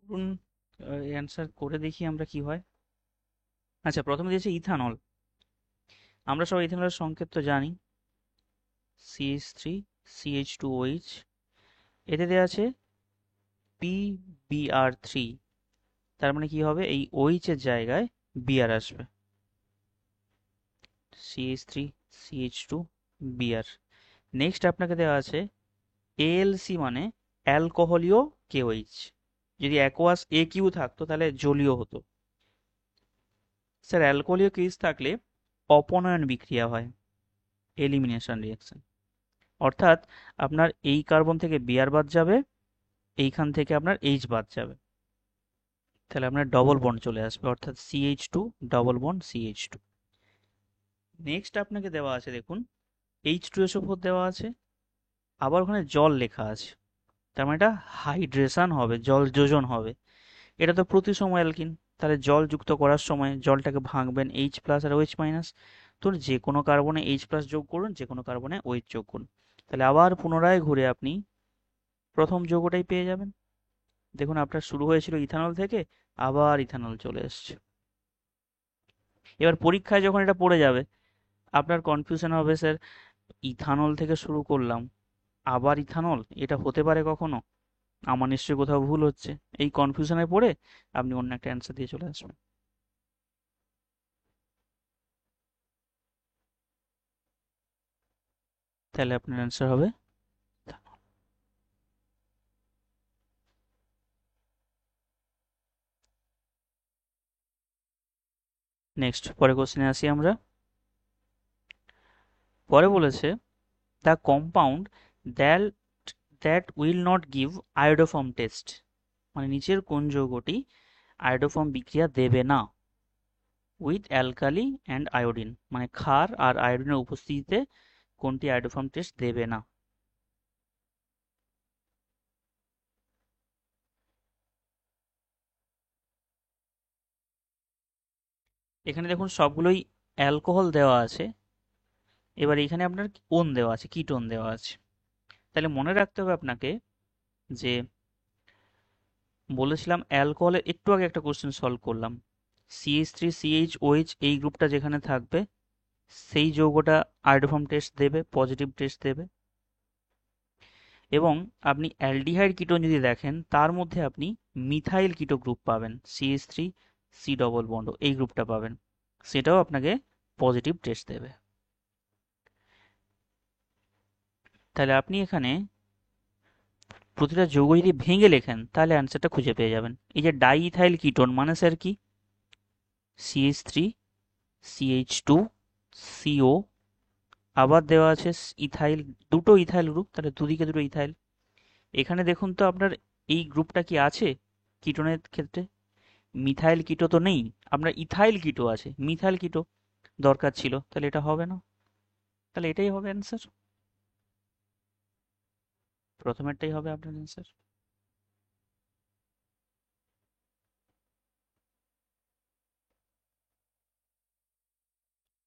ধরুন অ্যান্সার করে দেখি আমরা কি হয়। আচ্ছা প্রথমে দিয়েছে ইথানল, আমরা সবাই ইথানলের সংকেত তো জানি, CH3CH2OH। এতে দেওয়া আছে PBr3, তার মানে কি হবে, এই OH এর জায়গায় Br আসবে, CH3CH2 Br। নেক্সট আপনাকে দেওয়া আছে AlC মানে অ্যালকোহলীয় KOH, যদি অ্যাকোয়াস AQ থাকতো তাহলে জলীয় হতো। স্যার অ্যালকোহলীয় কেস থাকলে অপনয়ন বিক্রিয়া হয়, এলিমিনেশন রিঅ্যাকশন, অর্থাৎ আপনার এই কার্বন থেকে Br বাদ যাবে, এইখান থেকে আপনার H বাদ যাবে, তাহলে আপনার ডবল বন্ড চলে আসবে, অর্থাৎ CH2 double bond CH2। Next আপনাকে দেওয়া আছে দেখুন H2SO4 দেওয়া আছে, আবার ওখানে জল লেখা আছে, তার মানে এটা হাইড্রেশন হবে, জল যোজন হবে। এটা তো প্রতিসম অ্যালকিন, তাহলে জল যুক্ত করার সময় জলটাকে ভাঙবেন H+ আর OH-, তো যে কোনো কার্বনে H+ যোগ করুন, যে কোনো কার্বনে OH যোগ করুন, তাহলে আবার পুনরায় ঘুরে আপনি প্রথম যৌগটাই পেয়ে যাবেন। দেখুন আপনার শুরু হয়েছিল ইথানল থেকে, আবার ইথানল চলে এসছে। এবার পরীক্ষায় যখন এটা পড়ে যাবে আপনার কনফিউশন হবে, স্যার ইথানল থেকে শুরু করলাম আবার ইথানল, এটা হতে পারে কখনো, আমার নিশ্চয়ই কোথাও ভুল হচ্ছে। এই কনফিউশনে পড়ে আপনি অন্য একটা অ্যান্সার দিয়ে চলে আসবেন, তাহলে আপনার অ্যান্সার হবে ethanol। নেক্সট পরে কোশ্চেনে আসি আমরা। পরে বলেছে the compound that that will not give iodoform test, মানে নিচের কোন যৌগটি আয়োডোফর্ম বিক্রিয়া দেবে না উইথ অ্যালকালি অ্যান্ড আয়োডিন, মানে ক্ষার আর আয়োডিনের উপস্থিতিতে কোনটি আয়োডোফর্ম টেস্ট দেবে না। এখানে দেখুন সবগুলোই অ্যালকোহল দেওয়া আছে, এবার এখানে আপনার ওন দেওয়া আছে, কিটোন দেওয়া আছে, তাহলে মনে রাখতে হবে আপনাকে যে বলেছিলাম অ্যালকোহলের, একটু আগে একটা কোশ্চেন সলভ করলাম, CH3CH OH এই গ্রুপটা যেখানে থাকবে সেই যৌগটা আয়োডোফর্ম টেস্ট দেবে, পজিটিভ টেস্ট দেবে। এবং আপনি অ্যালডিহাইড কিটোন যদি দেখেন তার মধ্যে আপনি মিথাইল কিটো গ্রুপ পাবেন, CH3 সি ডবল বন্ড এই গ্রুপটা পাবেন, সেটাও আপনাকে পজিটিভ টেস্ট দেবে। তাহলে আপনি এখানে প্রতিটা যৌগ যদি ভেঙে লেখেন তাহলে অ্যান্সারটা খুঁজে পেয়ে যাবেন। এই যে ডাইইথাইল কিটোন মানে স্যার কি, CH3 CH2 CO, আবার দেওয়া আছে ইথাইল, দুটো ইথাইল গ্রুপ, তাহলে দুদিকে দুটো ইথাইল। এখানে দেখুন তো আপনার এই গ্রুপটা কি আছে কিটোনের ক্ষেত্রে? মিথাইল কিটো তো নেই, আপনার ইথাইল কিটো আছে, মিথাইল কিটো দরকার ছিল, তাহলে এটা হবে না, তাহলে এটাই হবে অ্যান্সার, প্রথমেরটাই হবে আপনার অ্যান্সার।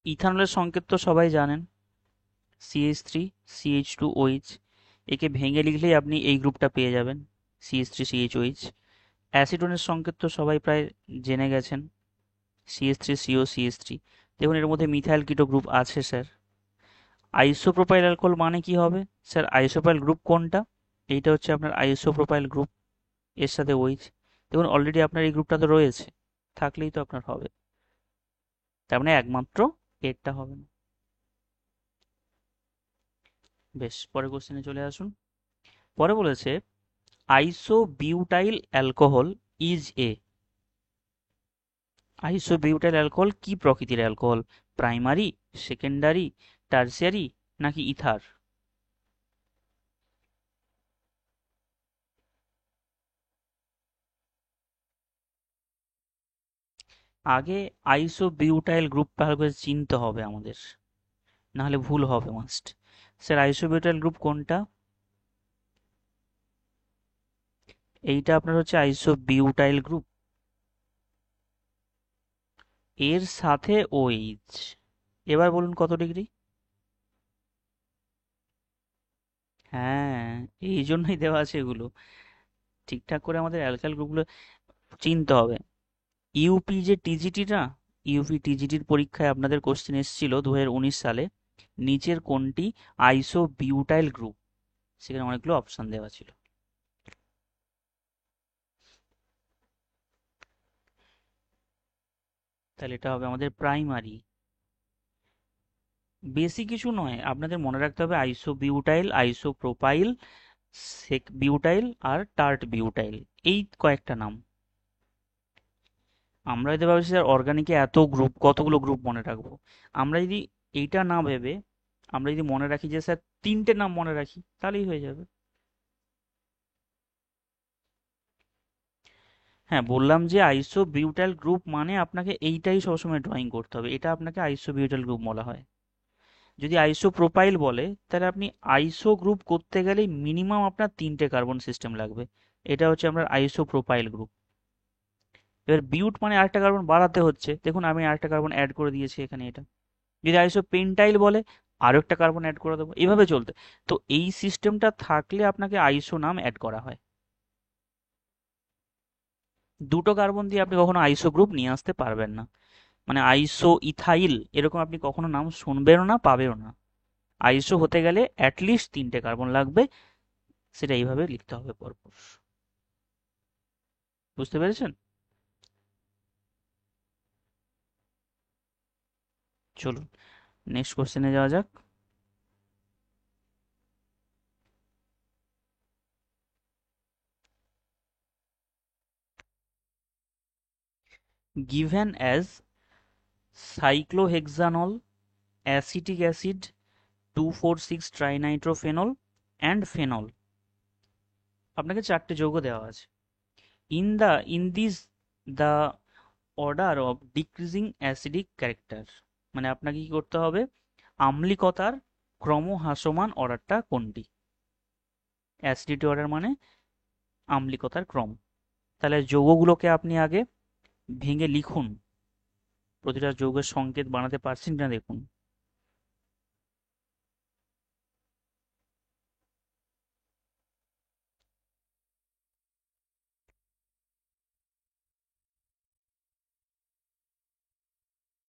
ইথানলের সংকেত তো সবাই জানেন, CH3 CH2OH, একে ভেঙে লিখলেই আপনি এই গ্রুপটা পেয়ে যাবেন, CH3CHOH। অ্যাসিটোনের সংকেত তো সবাই প্রায় জেনে গেছেন, CH3CO CH3। দেখুন এর মধ্যে মিথাইল কিটো গ্রুপ আছে স্যার। আইসোপ্রোপাইল অ্যালকোহল মানে কি হবে স্যার, আইসোপ্রোপাইল গ্রুপ কোনটা? এইটা হচ্ছে আপনার আইসোপ্রোপাইল গ্রুপ, এর সাথে ওইচ। দেখুন অলরেডি আপনার এই গ্রুপটা তো রয়েছে, থাকলেই তো আপনার হবে, তার মানে একমাত্র এরটা হবে না। বেশ, পরের কোশ্চেনে চলে আসুন। পরে বলেছে isobutyl alcohol is a, isobutyl alcohol কি প্রকৃতির অ্যালকোহল? প্রাইমারি, সেকেন্ডারি, টার্সিয়ারি নাকি ইথার? আগে আইসোবিউটাইল গ্রুপ ভালো করে চিনতে হবে আমাদের, নাহলে ভুল হবে মাস্ট। স্যার আইসোবিউটাইল গ্রুপ কোনটা? এইটা আপনার হচ্ছে আইসোবিউটাইল গ্রুপ, এর সাথে ওইচ। এবার বলুন কত ডিগ্রি? হ্যাঁ, এই জন্যই দেওয়া আছে এগুলো, ঠিকঠাক করে আমাদের অ্যালকাইল গ্রুপগুলো চিনতে হবে। ইউপি যে টিজিটি না, ইউপি টিজিটির পরীক্ষায় আপনাদের কোশ্চেন এসেছিল 2019 সালে, নিচের কোনটি আইসোবিউটাইল গ্রুপ, সেখানে অনেকগুলো অপশন দেওয়া ছিল। তাহলে এটা হবে আমাদের প্রাইমারি। বেশি কিছু নয়, আপনাদের মনে রাখতে হবে আইসোবিউটাইল, আইসোপ্রোপাইল, সেক বিউটাইল আর টার্ট বিউটাইল, এই কয়েকটা নাম। আমরা যদি ভাবছি স্যার অর্গানিকে এত গ্রুপ, কতগুলো গ্রুপ মনে রাখবো, আমরা যদি এইটা না ভেবে আমরা যদি মনে রাখি যে স্যার তিনটে নাম মনে রাখি, তাহলেই হয়ে যাবে। হ্যাঁ, বললাম যে আইসোবিউটাইল গ্রুপ মানে আপনাকে এইটাই সবসময় ড্রয়িং করতে হবে, এটা আপনাকে আইসোবিউটাইল গ্রুপ বলা হয়। যদি আইসোপ্রোপাইল বলে তাহলে আপনি আইসো গ্রুপ করতে গেলে মিনিমাম আপনার তিনটে কার্বন সিস্টেম লাগবে, এটা হচ্ছে আপনার আইসোপ্রোপাইল গ্রুপ। এবার বিউট মানে আরেকটা কার্বন বাড়াতে হচ্ছে, দেখুন আমি আরেকটা কার্বন অ্যাড করে দিয়েছি এখানে এটা। যদি আইসোপেন্টাইল বলে আরও একটা কার্বন অ্যাড করে দেবো, এভাবে চলতে। তো এই সিস্টেমটা থাকলে আপনাকে আইসো নাম অ্যাড করা হয়। দুটো কার্বন দিয়ে আপনি কখনো আইসো গ্রুপ নিয়ে আসতে পারবেন না, মানে আইসো ইথাইল এরকম আপনি কখনো নাম শুনবেনও না, পাবেও না। আইসো হতে গেলে অ্যাটলিস্ট তিনটে কার্বন লাগবে, সেটা এইভাবে লিখতে হবে পরপর। বুঝতে পেরেছেন? চলুন নেক্সট কোশ্চেনে যাওয়া যাক। given as cyclohexanol, acetic acid, 2,4,6 trinitrophenol and phenol, আপনাকে চারটে যৌগ দেওয়া আছে। In this the order of decreasing acidic character, মানে আপনাকে কি করতে হবে, আম্লিকতার ক্রমহ্রাসমান অর্ডারটা কোনটি? অ্যাসিডিটি অর্ডার মানে আম্লিকতার ক্রম। তাহলে যৌগগুলোকে আপনি আগে ভেঙে লিখুন, প্রতিটা যৌগের সংকেত বানাতে পারছেন কিনা দেখুন।